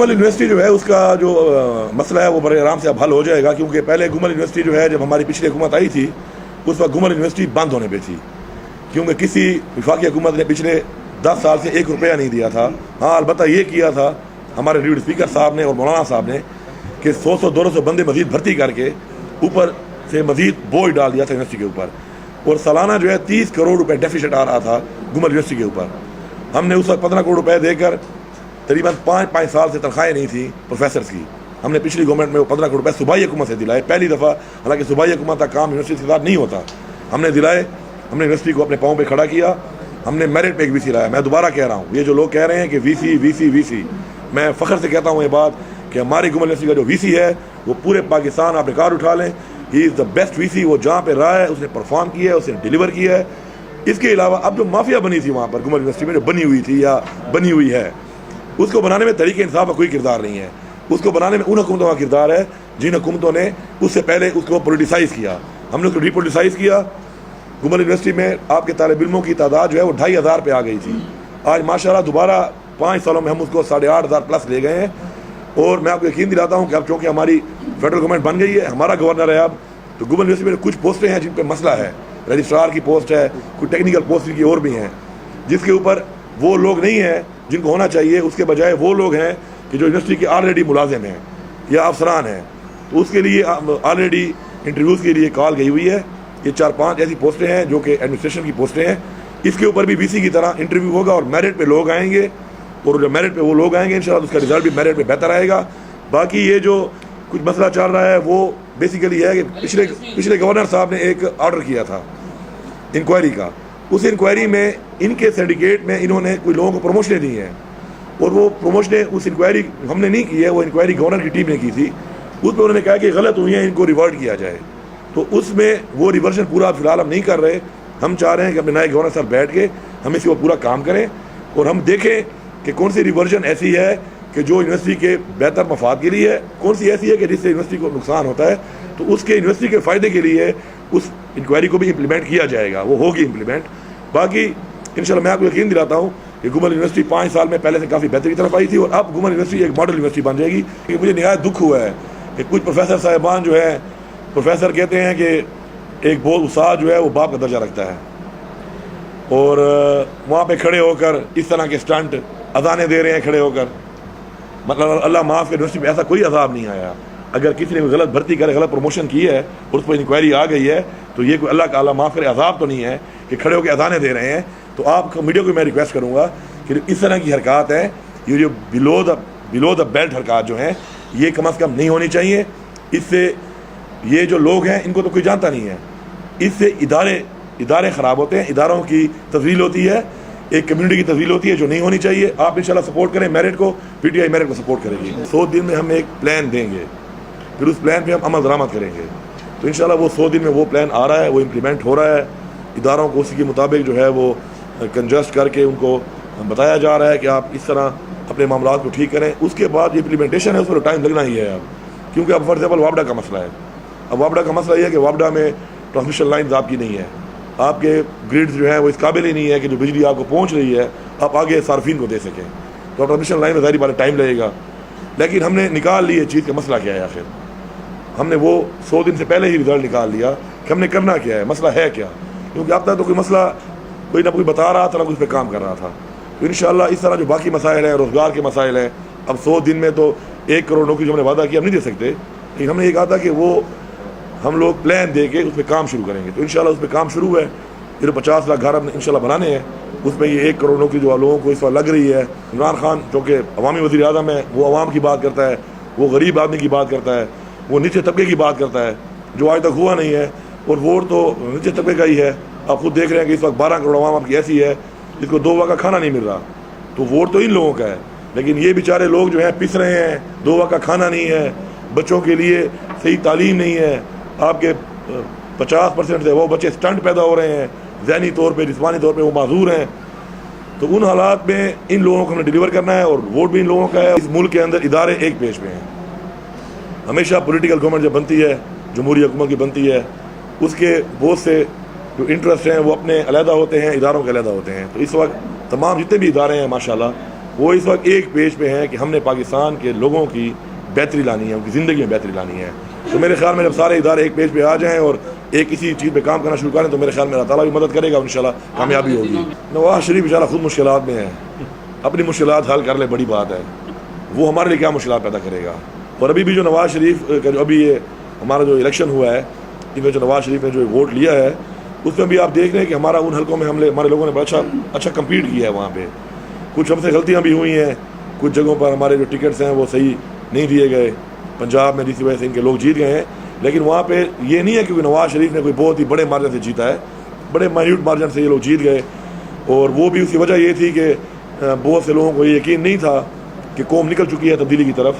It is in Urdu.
گمل یونیورسٹی جو ہے اس کا جو مسئلہ ہے وہ بڑے آرام سے اب حل ہو جائے گا، کیونکہ پہلے گمل یونیورسٹی جو ہے جب ہماری پچھلی حکومت آئی تھی اس وقت گمل یونیورسٹی بند ہونے پہ تھی، کیونکہ کسی وفاقی حکومت نے پچھلے 10 سال سے 1 روپیہ نہیں دیا تھا۔ ہاں البتہ یہ کیا تھا ہمارے ریڈ اسپیکر صاحب نے اور مولانا صاحب نے کہ 100-200 بندے مزید بھرتی کر کے اوپر سے مزید بوجھ ڈال دیا تھا یونیورسٹی کے اوپر، اور سالانہ جو ہے 30 کروڑ روپے ڈیفیسٹ آ رہا تھا گمل یونیورسٹی کے اوپر۔ ہم نے اس وقت 15 کروڑ روپے دے کر تقریباً 5 سال سے تنخواہیں نہیں تھیں پروفیسرز کی، ہم نے پچھلی گورنمنٹ میں وہ 15 کروڑ روپے صوبائی حکومت سے دلائے، پہلی دفعہ، حالانکہ صوبائی حکومت کا کام یونیورسٹی کے ساتھ نہیں ہوتا، ہم نے دلائے، ہم نے یونیورسٹی کو اپنے پاؤں پہ کھڑا کیا، ہم نے میرٹ پہ ایک وی سی لایا۔ میں دوبارہ کہہ رہا ہوں، یہ جو لوگ کہہ رہے ہیں کہ وی سی، میں فخر سے کہتا ہوں یہ بات کہ ہماری گمل یونیورسٹی کا جو وی سی ہے وہ پورے پاکستان آپ ریکارڈ اٹھا لیں، ہی از دا بیسٹ وی سی، وہ جہاں پہ رہا ہے اس نے پرفارم کیا ہے، اس نے ڈیلیور کیا ہے۔ اس کے علاوہ اب جو مافیا بنی تھی وہاں پر گمل یونیورسٹی میں، جو بنی ہوئی تھی یا بنی ہوئی ہے، اس کو بنانے میں تحریک انصاف کا کوئی کردار نہیں ہے، اس کو بنانے میں ان حکومتوں کا کردار ہے جن حکومتوں نے اس سے پہلے اس کو پولیٹیسائز کیا۔ ہم نے اس کو ری پولیٹیسائز کیا۔ گمل یونیورسٹی میں آپ کے طالب علموں کی تعداد جو ہے وہ 2500 پہ آ گئی تھی، آج ماشاءاللہ دوبارہ 5 سالوں میں ہم اس کو 8500 پلس لے گئے ہیں، اور میں آپ کو یقین دلاتا ہوں کہ اب چونکہ ہماری فیڈرل گورنمنٹ بن گئی ہے، ہمارا گورنر ہے اب، تو گمل یونیورسٹی میں کچھ پوسٹیں ہیں جن پہ مسئلہ ہے، رجسٹرار کی پوسٹ ہے، کچھ ٹیکنیکل پوسٹ کی اور بھی ہیں، جس کے اوپر وہ لوگ نہیں ہیں جن کو ہونا چاہیے، اس کے بجائے وہ لوگ ہیں کہ جو یونیورسٹی کے آلریڈی ملازم ہیں یا افسران ہیں، تو اس کے لیے آلریڈی انٹرویوز کے لیے کال گئی ہوئی ہے۔ یہ 4-5 ایسی پوسٹیں ہیں جو کہ ایڈمنسٹریشن کی پوسٹیں ہیں، اس کے اوپر بھی بی سی کی طرح انٹرویو ہوگا اور میرٹ پہ لوگ آئیں گے، اور جب میرٹ پہ وہ لوگ آئیں گے انشاءاللہ اس کا رزلٹ بھی میرٹ پہ بہتر آئے گا۔ باقی یہ جو کچھ مسئلہ چل رہا ہے وہ بیسیکلی ہے کہ پچھلے گورنر صاحب نے ایک آرڈر کیا تھا انکوائری کا، اس انکوائری میں ان کے سینڈیکیٹ میں انہوں نے کوئی لوگوں کو پروموشنیں دی ہیں، اور وہ پروموشنیں اس انکوائری ہم نے نہیں کی ہے، وہ انکوائری گورنر کی ٹیم نے کی تھی، اس میں انہوں نے کہا کہ غلط ہوئی ہیں، ان کو ریورٹ کیا جائے، تو اس میں وہ ریورژن پورا فی الحال ہم نہیں کر رہے۔ ہم چاہ رہے ہیں کہ اپنے نئے گورنر صاحب بیٹھ کے ہم اس کو پورا کام کریں اور ہم دیکھیں کہ کون سی ریورژن ایسی ہے کہ جو یونیورسٹی کے بہتر مفاد کے لیے ہے، کون سی ایسی ہے کہ جس سے یونیورسٹی کو نقصان ہوتا ہے، تو اس کے یونیورسٹی کے فائدے کے لیے اس انکوائری کو بھی امپلیمنٹ کیا جائے گا، وہ ہوگی امپلیمنٹ۔ باقی انشاءاللہ میں آپ کو یقین دلاتا ہوں کہ گمل یونیورسٹی 5 سال میں پہلے سے کافی بہتری کی طرف آئی تھی، اور اب گمل یونیورسٹی ایک ماڈل یونیورسٹی بن جائے گی۔ کہ مجھے نہایت دکھ ہوا ہے کہ کچھ پروفیسر صاحبان جو ہیں، پروفیسر کہتے ہیں کہ ایک بہت استاد جو ہے وہ باپ کا درجہ رکھتا ہے، اور وہاں پہ کھڑے ہو کر اس طرح کے اسٹنٹ اذانیں دے رہے ہیں کھڑے ہو کر، مطلب اللہ معاف کے یونیورسٹی میں ایسا کوئی عذاب نہیں آیا۔ اگر کسی نے غلط بھرتی کرے، غلط پروموشن کی ہے اور اس پر انکوائری آ گئی ہے، تو یہ کوئی اللہ کا اللہ معاف کرے عذاب تو نہیں ہے کہ کھڑے ہو کے اذانیں دے رہے ہیں۔ تو آپ میڈیا کو میں ریکویسٹ کروں گا کہ اس طرح کی حرکات ہیں، یہ جو بلو دا بیلٹ حرکات جو ہیں، یہ کم از کم نہیں ہونی چاہیے۔ اس سے یہ جو لوگ ہیں ان کو تو کوئی جانتا نہیں ہے، اس سے ادارے خراب ہوتے ہیں، اداروں کی تزلیل ہوتی ہے، ایک کمیونٹی کی تزلیل ہوتی ہے جو نہیں ہونی چاہیے۔ آپ انشاءاللہ سپورٹ کریں میرٹ کو، پی ٹی آئی میرٹ کو سپورٹ کرے گی۔ 100 دن میں ہم ایک پلان دیں گے، پھر اس پلان پہ ہم عمل درآمد کریں گے، تو انشاءاللہ وہ 100 دن میں وہ پلان آ رہا ہے، وہ امپلیمنٹ ہو رہا ہے، اداروں کو اسی کے مطابق جو ہے وہ کنجسٹ کر کے ان کو بتایا جا رہا ہے کہ آپ اس طرح اپنے معاملات کو ٹھیک کریں۔ اس کے بعد یہ امپلیمنٹیشن ہے، اس پر ٹائم لگنا ہی ہے اب، کیونکہ اب فار ایگزامپل وابڈا کا مسئلہ ہے۔ اب وابڈا کا مسئلہ یہ ہے کہ وابڈا میں ٹرانسمیشن لائنز آپ کی نہیں ہے، آپ کے گریڈز جو ہیں وہ اس قابل ہی نہیں ہے کہ جو بجلی آپ کو پہنچ رہی ہے آپ آگے صارفین کو دے سکیں، تو ٹرانسمیشن لائن میں ظاہری بات ٹائم لگے گا، لیکن ہم نے نکال لی ہے چیز کا مسئلہ کیا ہے۔ آخر ہم نے وہ 100 دن سے پہلے ہی رزلٹ نکال لیا کہ ہم نے کرنا کیا ہے، مسئلہ ہے کیا، کیونکہ اب تک تو کوئی مسئلہ کوئی نہ کوئی بتا رہا تھا، نہ کوئی اس پہ کام کر رہا تھا۔ تو انشاءاللہ اس طرح جو باقی مسائل ہیں، روزگار کے مسائل ہیں، اب 100 دن میں تو 1 کروڑ نوکری جو ہم نے وعدہ کیا ہم نہیں دے سکتے، لیکن ہم نے یہ کہا تھا کہ وہ ہم لوگ پلان دے کے اس پہ کام شروع کریں گے، تو انشاءاللہ اس پہ کام شروع ہے۔ یہ 50 لاکھ گھر ہم نے انشاءاللہ بنانے ہیں، اس میں یہ 1 کروڑ نوکری جو لوگوں کو اس وقت لگ رہی ہے۔ عمران خان چونکہ عوامی وزیر اعظم ہے، وہ عوام کی بات کرتا ہے، وہ غریب آدمی کی بات کرتا ہے، وہ نیچے طبقے کی بات کرتا ہے جو آج تک ہوا نہیں ہے، اور ووٹ تو نیچے طبقے کا ہی ہے۔ آپ خود دیکھ رہے ہیں کہ اس وقت 12 کروڑ عوام آپ کی ایسی ہے جس کو 2 وقت کا کھانا نہیں مل رہا، تو ووٹ تو ان لوگوں کا ہے، لیکن یہ بیچارے لوگ جو ہیں پس رہے ہیں، 2 وقت کا کھانا نہیں ہے، بچوں کے لیے صحیح تعلیم نہیں ہے، آپ کے 50% سے وہ بچے اسٹنٹ پیدا ہو رہے ہیں، ذہنی طور پہ جسمانی طور پہ وہ معذور ہیں، تو ان حالات میں ان لوگوں کو ہم نے ڈیلیور کرنا ہے، اور ووٹ بھی ان لوگوں کا ہے۔ اس ملک کے اندر ادارے ایک پیج پہ ہیں، ہمیشہ پولیٹیکل گورنمنٹ جب بنتی ہے، جمہوری حکومت کی بنتی ہے، اس کے بہت سے جو انٹرسٹ ہیں وہ اپنے علیحدہ ہوتے ہیں، اداروں کے علیحدہ ہوتے ہیں۔ تو اس وقت تمام جتنے بھی ادارے ہیں ماشاءاللہ وہ اس وقت ایک پیج پہ ہیں کہ ہم نے پاکستان کے لوگوں کی بہتری لانی ہے، ان کی زندگی میں بہتری لانی ہے. تو میرے خیال میں جب سارے ادارے ایک پیج پہ آ جائیں اور ایک کسی چیز پہ کام کرنا شروع کریں تو میرے خیال میں اللہ تعالیٰ بھی مدد کرے گا، انشاءاللہ کامیابی ہوگی. نواز شریف بیچارہ خود مشکلات میں ہے، اپنی مشکلات حل کر لے، بڑی بات ہے. وہ ہمارے لیے کیا مشکلات پیدا کرے گا. اور ابھی بھی جو نواز شریف کا جو ابھی یہ ہمارا جو الیکشن ہوا ہے، جن میں جو نواز شریف نے جو ووٹ لیا ہے، اس میں بھی آپ دیکھ رہے ہیں کہ ہمارا ان حلقوں میں ہمارے لوگوں نے بڑا اچھا کمپیٹ کیا ہے. وہاں پہ کچھ ہم سے غلطیاں بھی ہوئی ہیں، کچھ جگہوں پر ہمارے جو ٹکٹس ہیں وہ صحیح نہیں دیے گئے پنجاب میں، جس کی وجہ سے ان کے لوگ جیت گئے ہیں. لیکن وہاں پہ یہ نہیں ہے کہ نواز شریف نے کوئی بہت ہی بڑے مارجن سے جیتا ہے، بڑے مائنیوٹ مارجن سے یہ لوگ جیت گئے. اور وہ بھی اس کی وجہ یہ تھی کہ بہت سے لوگوں کو یہ یقین نہیں تھا کہ قوم نکل چکی ہے تبدیلی کی طرف.